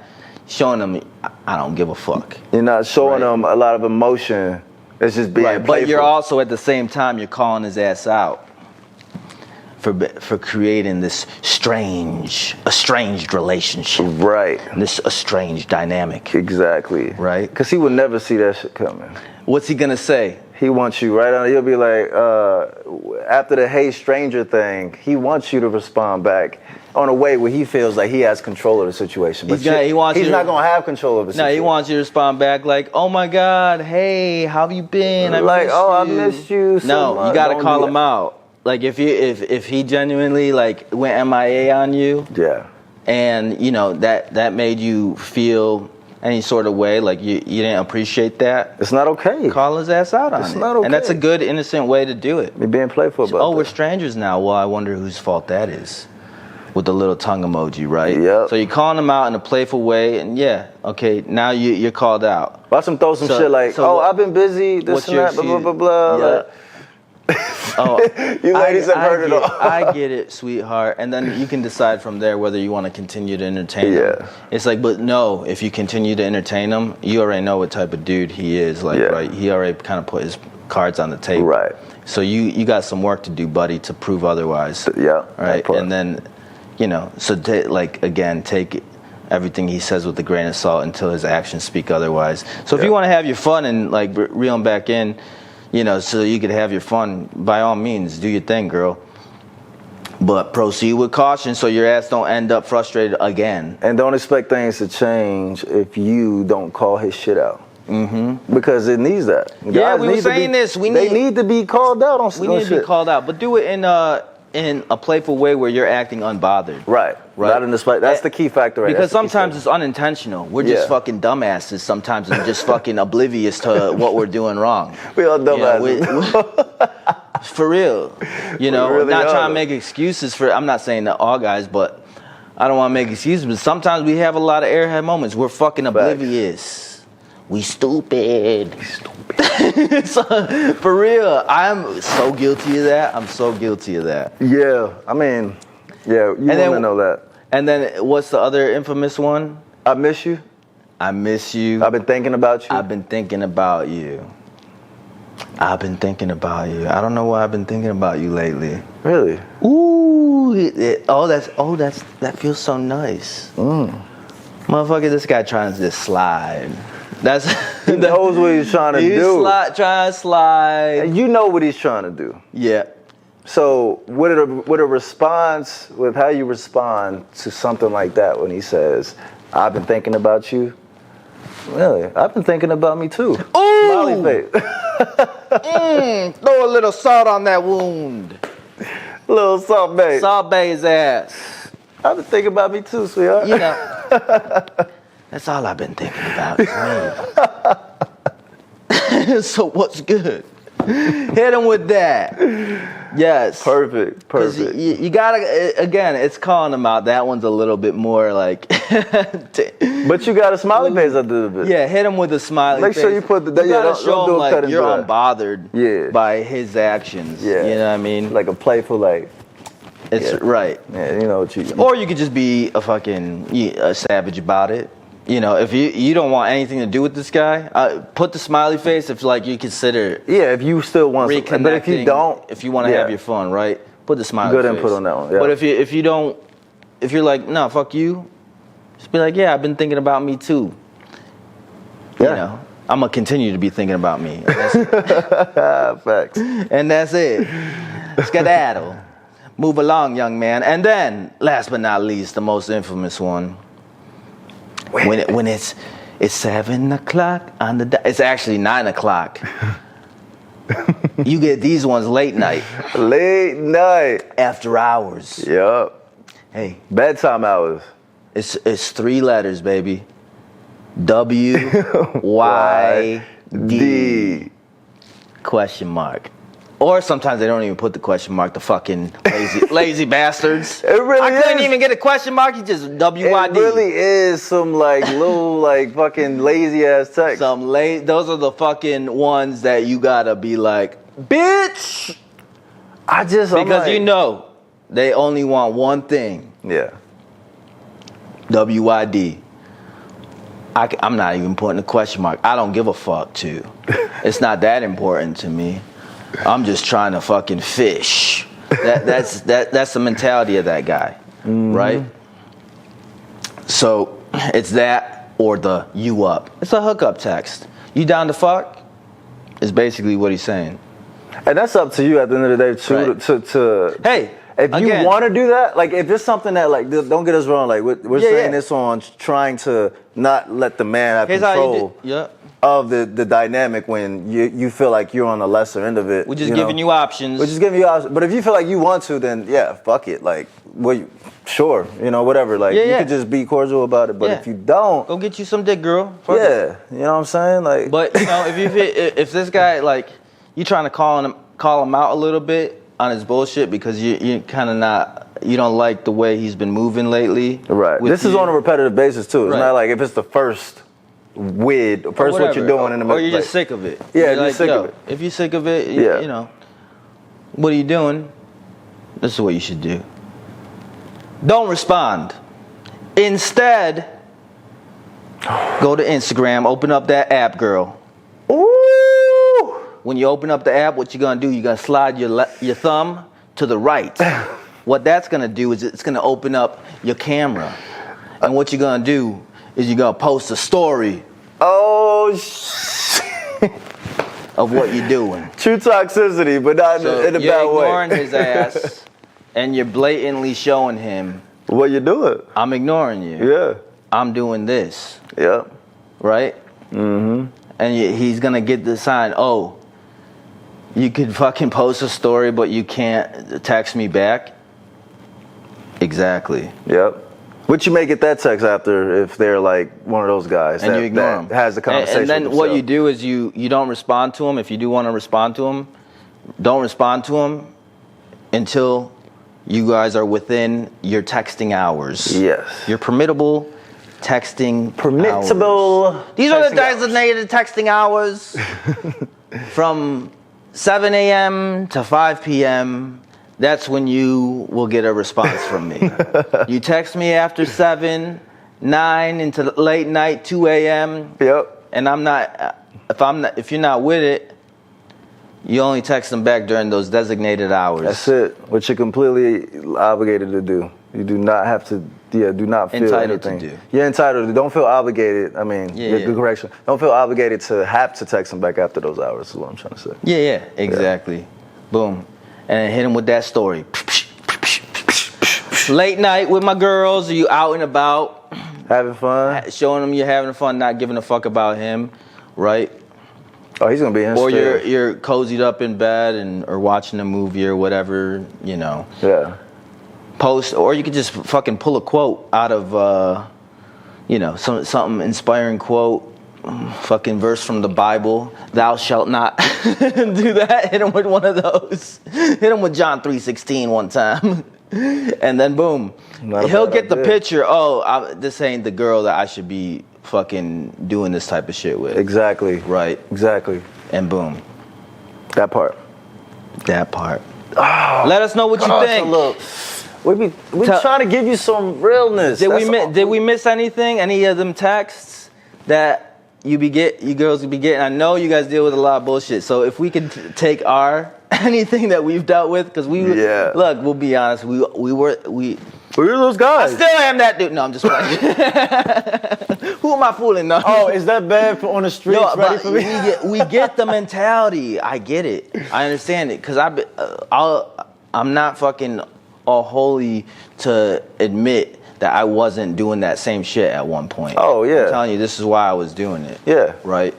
showing them I don't give a fuck. You're not showing them a lot of emotion. It's just being playful. But you're also at the same time you're calling his ass out for creating this estranged relationship. Right. This estranged dynamic. Exactly. Right. Because he would never see that shit coming. What's he gonna say? He wants you right on. He'll be like, after the hey stranger thing, he wants you to respond back on a way where he feels like he has control of the situation. But he's not gonna have control of the situation. No, he wants you to respond back like, oh my God, hey, how have you been? I missed you. So much. You gotta call him out. Like if he genuinely like went MIA on you, and that made you feel any sort of way, like you didn't appreciate that, it's not okay. Call his ass out on it. It's not okay. And that's a good, innocent way to do it. You're being playful about that. We're strangers now. Well, I wonder whose fault that is. With the little tongue emoji, right? Yeah. So you're calling them out in a playful way, and okay, now you're called out. Watch him throw some shit like, I've been busy, this and that, blah, blah, blah, blah. Yeah. You ladies have heard it all. I get it, sweetheart. And then you can decide from there whether you want to continue to entertain him. It's like, but no, if you continue to entertain him, you already know what type of dude he is. Like, right? He already kind of put his cards on the table. Right. So you got some work to do, buddy, to prove otherwise. Yeah. Right. And then, take everything he says with a grain of salt until his actions speak otherwise. So if you want to have your fun and like reel him back in, so you could have your fun, by all means, do your thing, girl. But proceed with caution so your ass don't end up frustrated again. And don't expect things to change if you don't call his shit out. Because it needs that. Yeah, we were saying this. They need to be called out on shit. We need to be called out, but do it in a playful way where you're acting unbothered. Right. Not in the spite. That's the key factor. Right? Because sometimes it's unintentional. We're just fucking dumbasses sometimes and just fucking oblivious to what we're doing wrong. We all dumbasses. For real. Really not trying to make excuses for, I'm not saying that all guys, but I don't want to make excuses, but sometimes we have a lot of airhead moments. We're fucking oblivious. We stupid. So, for real, I'm so guilty of that. Yeah, I mean, you want to know that. And then what's the other infamous one? I miss you. I miss you. I've been thinking about you. I've been thinking about you. I don't know why I've been thinking about you lately. Really? Ooh. That feels so nice. Motherfucker, this guy trying to just slide. He knows what he's trying to do. Trying to slide. And you know what he's trying to do. Yeah. So with a response, with how you respond to something like that when he says, I've been thinking about you. Really? I've been thinking about me too. Ooh! Smiley face. Throw a little salt on that wound. A little salt bae. Salt bae his ass. I've been thinking about me too, sweetheart. That's all I've been thinking about. So what's good? Hit him with that. Yes. Perfect. You gotta, again, it's calling them out. That one's a little bit more like. But you got a smiley face at the end of it. Yeah, hit him with a smiley face. Make sure you put the. You gotta show him like you're that. unbothered by his actions. Yeah. You know what I mean? Like a playful, like. It's right. Yeah, you know what you. Or you could just be a fucking a savage about it. You know, if you don't want anything to do with this guy, put the smiley face if like you consider. Yeah, if you still want reconnecting, but if you don't, if you want to have your fun, right? Put the smiley face. Good input on that one. Yeah. But if you don't, if you're like, no, fuck you, just be like, yeah, I've been thinking about me too. Yeah. You know, I'm gonna continue to be thinking about me. Facts. And that's it. Skedaddle. Move along, young man. And then, last but not least, the most infamous one. When it's 7 o'clock on the it's actually 9 o'clock. You get these ones late night. Late night. After hours. Yup. Hey. Bedtime hours. It's 3 letters, baby. WYD. Question mark. Or sometimes they don't even put the question mark, the fucking lazy bastards. It really I couldn't even get a question mark, he just WYD. It really is some like little like fucking lazy ass text. Those are the fucking ones that you gotta be like, bitch! Because you know, they only want one thing. Yeah. WYD. I'm not even putting a question mark. I don't give a fuck too. It's not that important to me. I'm just trying to fucking fish. That's the mentality of that guy, right? So it's that or the you up. It's a hookup text. You down to fuck? Is basically what he's saying. And that's up to you at the end of the day too. Right. To hey, if you want to do that, like if it's something that like don't get us wrong, like we're saying this on trying to not let the man have control. Of the dynamic when you feel like you're on the lesser end of it. We're just giving you options. We're just giving you options. But if you feel like you want to, then yeah, fuck it. Like, sure, whatever. Like, you could just be cordial about it. But if you don't, go get you some dick, girl. Fuck it. You know what I'm saying? Like, but if this guy like you trying to call him out a little bit on his bullshit because you kind of you don't like the way he's been moving lately. Right. This is on a repetitive basis too. It's not like if it's the first. What you're doing in the middle. Or you're just sick of it. Yeah, you're sick of it. If you're sick of it, you know, what are you doing? This is what you should do. Don't respond. Instead, go to Instagram, open up that app, girl. Ooh! When you open up the app, what you're gonna do, you're gonna slide your thumb to the right. What that's gonna do is it's gonna open up your camera. And what you're gonna do is you're gonna post a story. Oh, of what you're doing. True toxicity, but not in a bad way. You're ignoring his ass, and you're blatantly showing him. What you doing? I'm ignoring you. Yeah. I'm doing this. Yeah. Right? Mm-hmm. And he's gonna get the sign, oh, you could fucking post a story, but you can't text me back? Exactly. Yep. But you may get that text after if they're like one of those guys and you ignore them. Has the conversation. And then what you do is you don't respond to them. If you do want to respond to them, don't respond to them until you guys are within your texting hours. Yes. Your permittable texting hours. These are the designated texting hours from 7 a.m. to 5 p.m. That's when you will get a response from me. You text me after 7, 9 into late night, 2 a.m. Yep. And if you're not with it, you only text them back during those designated hours. That's it. Which you're completely obligated to do. You do not have to. Do not feel entitled anything. to do. You're entitled to. Don't feel obligated. I mean, good correction. Don't feel obligated to have to text them back after those hours. Is what I'm trying to say. Yeah, exactly. Boom. And hit him with that story. Late night with my girls, are you out and about? Having fun? Showing them you're having fun, not giving a fuck about him, right? Oh, he's going to be in Or you're cozied up in bed or watching a movie or whatever, you know. Yeah. Post, or you could just fucking pull a quote out of, something inspiring quote fucking verse from the Bible, thou shalt not do that. Hit him with one of those. Hit him with John 3:16 one time. And then boom. He'll get the picture. Oh, this ain't the girl that I should be fucking doing this type of shit with. Exactly. Right. Exactly. And boom. That part. Oh, let us know what you think. So look, we trying to give you some realness. Did we miss anything? Any of them texts that you girls be getting? I know you guys deal with a lot of bullshit. So if we could take anything that we've dealt with, because look, we'll be honest, we were those guys. I still am that dude. No, I'm just playing. Who am I fooling? No. Oh, is that bad on the streets? Ready for me? We get the mentality. I get it. I understand it. Because I'm not fucking all holy to admit that I wasn't doing that same shit at one point. Oh, yeah. I'm telling you, this is why I was doing it. Yeah. Right?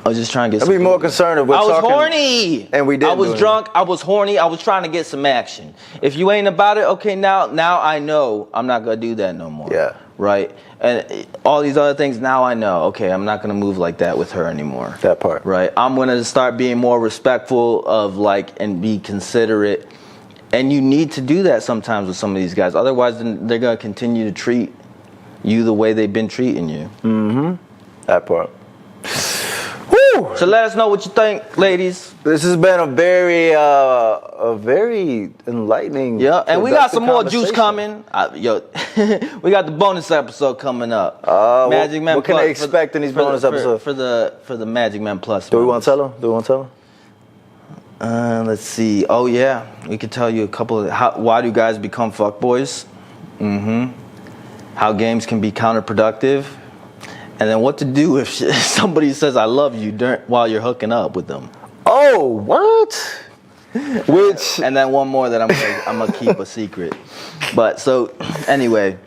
I was just trying to get I'd be more concerned with talking. I was horny. And we did. I was drunk. I was horny. I was trying to get some action. If you ain't about it, okay, now I know I'm not going to do that no more. Yeah. Right? And all these other things, now I know, okay, I'm not going to move like that with her anymore. That part. Right? I'm going to start being more respectful of and be considerate. And you need to do that sometimes with some of these guys. Otherwise, then they're going to continue to treat you the way they've been treating you. Mm-hmm. That part. Woo! So let us know what you think, ladies. This has been a very enlightening. Yeah, and we got some more juice coming. We got the bonus episode coming up. Magic Man. What can they expect in these bonus episodes? For the Magic Man Plus. Do we want to tell them? Let's see. Oh yeah, we could tell you a couple of why do guys become fuckboys? Mm-hmm. How games can be counterproductive. And then what to do if somebody says I love you while you're hooking up with them. Oh, what? And then one more that I'm gonna keep a secret. But so anyway,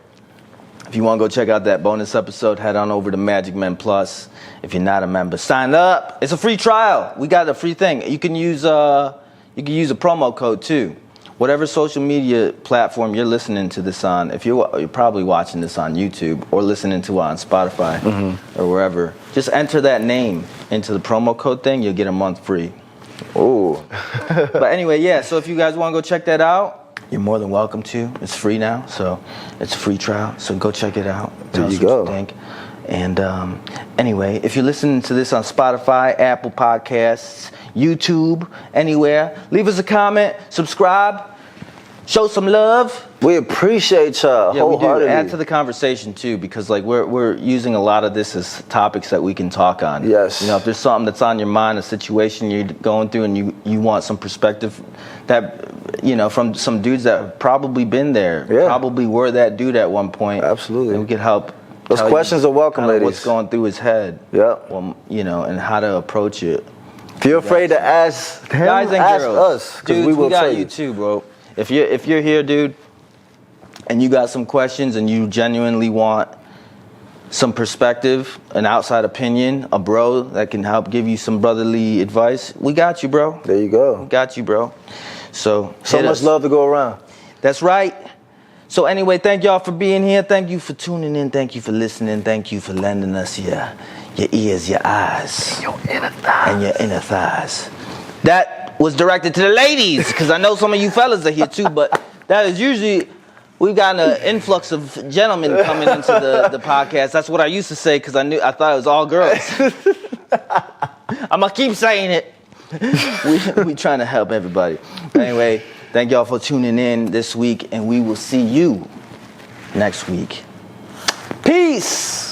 if you want to go check out that bonus episode, head on over to Magic Men Plus. If you're not a member, sign up. It's a free trial. We got a free thing. You can use a promo code too. Whatever social media platform you're listening to this on, if you're probably watching this on YouTube or listening to it on Spotify or wherever, just enter that name into the promo code thing. You'll get a month free. Ooh. But anyway, yeah. So if you guys want to go check that out, you're more than welcome to. It's free now, so it's a free trial. So go check it out. Tell us what you think. And anyway, if you're listening to this on Spotify, Apple Podcasts, YouTube, anywhere, leave us a comment, subscribe, show some love. We appreciate y'all wholeheartedly. We do. Add to the conversation too, because we're using a lot of this as topics that we can talk on. Yes. You know, if there's something that's on your mind, a situation you're going through, and you want some perspective that, from some dudes that have probably been there, probably were that dude at one point. Absolutely. And we could help. Those questions are welcome, ladies. What's going through his head? Yeah. Well, and how to approach it. If you're afraid to ask him, guys and ask girls, us, because we got you too, bro. If you're here, dude, and you got some questions and you genuinely want some perspective, an outside opinion, a bro that can help give you some brotherly advice, we got you, bro. There you go. We got you, bro. So much love to go around. That's right. So anyway, thank y'all for being here. Thank you for tuning in. Thank you for listening. Thank you for lending us your ears, your eyes, and your inner thighs. That was directed to the ladies, because I know some of you fellas are here too, but that is usually, we've got an influx of gentlemen coming into the podcast. That's what I used to say, because I thought it was all girls. I'm going to keep saying it. We trying to help everybody. Anyway, thank y'all for tuning in this week, and we will see you next week. Peace.